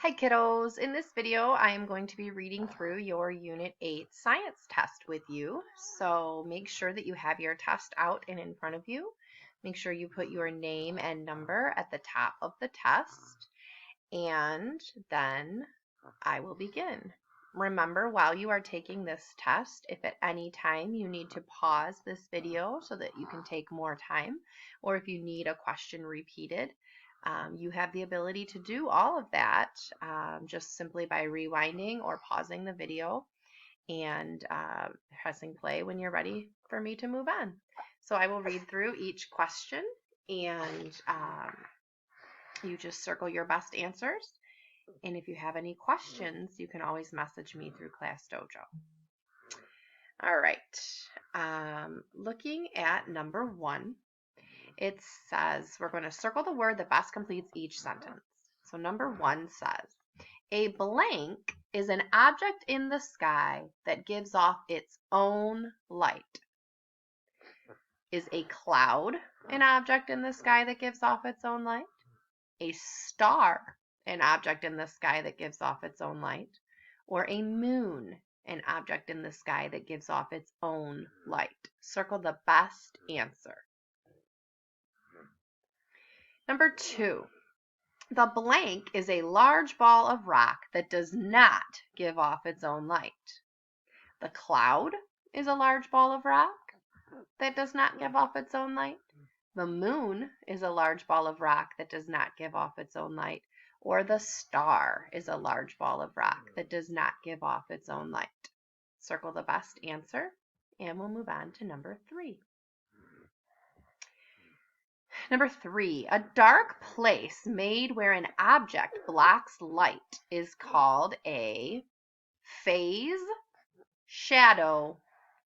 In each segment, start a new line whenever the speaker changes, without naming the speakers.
Hi kiddos, in this video I am going to be reading through your Unit 8 science test with you. So make sure that you have your test out and in front of you. Make sure you put your name and number at the top of the test, and then I will begin. Remember, while you are taking this test, if at any time you need to pause this video so that you can take more time, or if you need a question repeated, you have the ability to do all of that just simply by rewinding or pausing the video and pressing play when you're ready for me to move on. So I will read through each question, and you just circle your best answers. And if you have any questions, you can always message me through Class Dojo. All right, looking at number 1, it says we're going to circle the word that best completes each sentence. So number 1 says, a blank is an object in the sky that gives off its own light. Is a cloud an object in the sky that gives off its own light? A star an object in the sky that gives off its own light? Or a moon an object in the sky that gives off its own light? Circle the best answer. Number 2, the blank is a large ball of rock that does not give off its own light. The cloud is a large ball of rock that does not give off its own light. The moon is a large ball of rock that does not give off its own light. Or the star is a large ball of rock that does not give off its own light. Circle the best answer, and we'll move on to number 3. Number 3, a dark place made where an object blocks light is called a phase, shadow,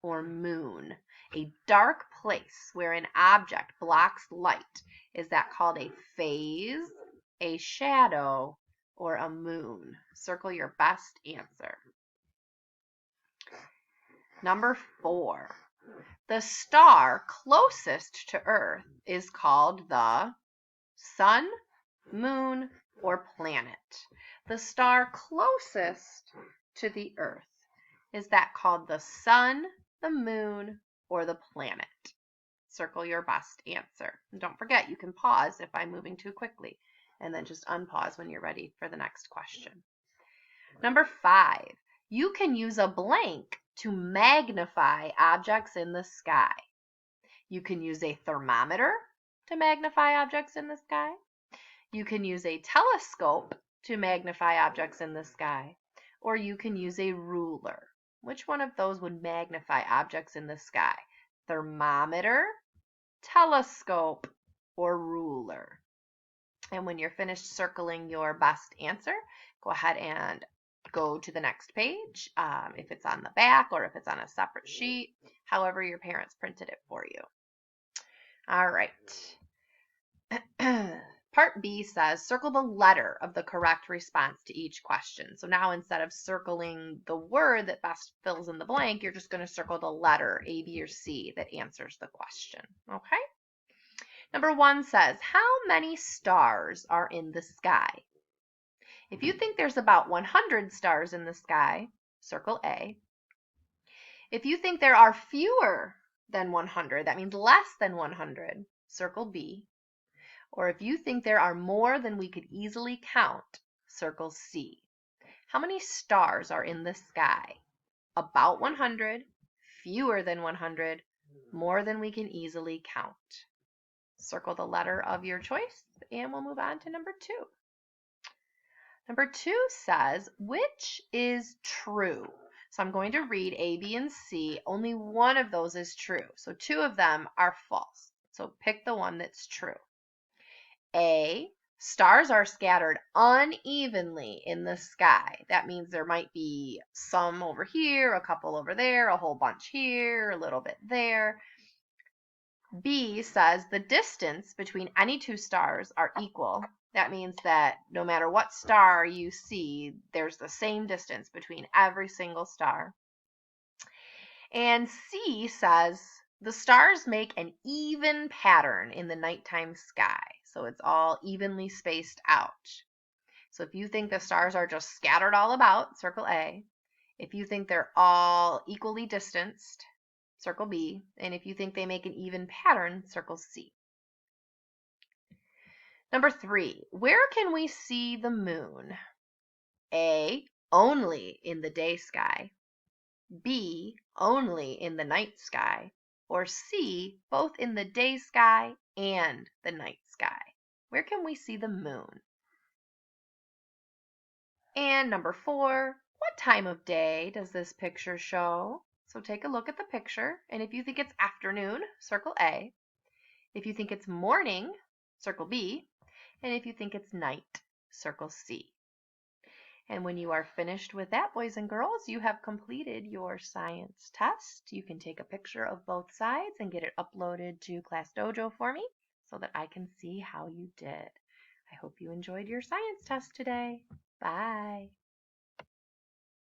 or moon. A dark place where an object blocks light, is that called a phase, a shadow, or a moon? Circle your best answer. Number 4, the star closest to Earth is called the sun, moon, or planet. The star closest to the Earth, is that called the sun, the moon, or the planet? Circle your best answer. And don't forget, you can pause if I'm moving too quickly, and then just unpause when you're ready for the next question. Number 5, you can use a blank to magnify objects in the sky. You can use a thermometer to magnify objects in the sky. You can use a telescope to magnify objects in the sky. Or you can use a ruler. Which one of those would magnify objects in the sky? Thermometer, telescope, or ruler? And when you're finished circling your best answer, go ahead and go to the next page, if it's on the back or if it's on a separate sheet, however your parents printed it for you. All right. Part B says, circle the letter of the correct response to each question. So now instead of circling the word that best fills in the blank, you're just going to circle the letter A, B, or C that answers the question. Okay? Number 1 says, how many stars are in the sky? If you think there's about 100 stars in the sky, circle A. If you think there are fewer than 100, that means less than 100, circle B. Or if you think there are more than we could easily count, circle C. How many stars are in the sky? About 100, fewer than 100, more than we can easily count. Circle the letter of your choice, and we'll move on to number 2. Number 2 says, which is true? So I'm going to read A, B, and C. Only one of those is true. So 2 of them are false. So pick the one that's true. A, stars are scattered unevenly in the sky. That means there might be some over here, a couple over there, a whole bunch here, a little bit there. B says the distance between any 2 stars are equal. That means that no matter what star you see, there's the same distance between every single star. And C says the stars make an even pattern in the nighttime sky. So it's all evenly spaced out. So if you think the stars are just scattered all about, circle A. If you think they're all equally distanced, circle B. And if you think they make an even pattern, circle C. Number 3, where can we see the moon? A, only in the day sky. B, only in the night sky. Or C, both in the day sky and the night sky. Where can we see the moon? And number 4, what time of day does this picture show? So take a look at the picture, and if you think it's afternoon, circle A. If you think it's morning, circle B. And if you think it's night, circle C. And when you are finished with that, boys and girls, you have completed your science test. You can take a picture of both sides and get it uploaded to Class Dojo for me so that I can see how you did. I hope you enjoyed your science test today. Bye.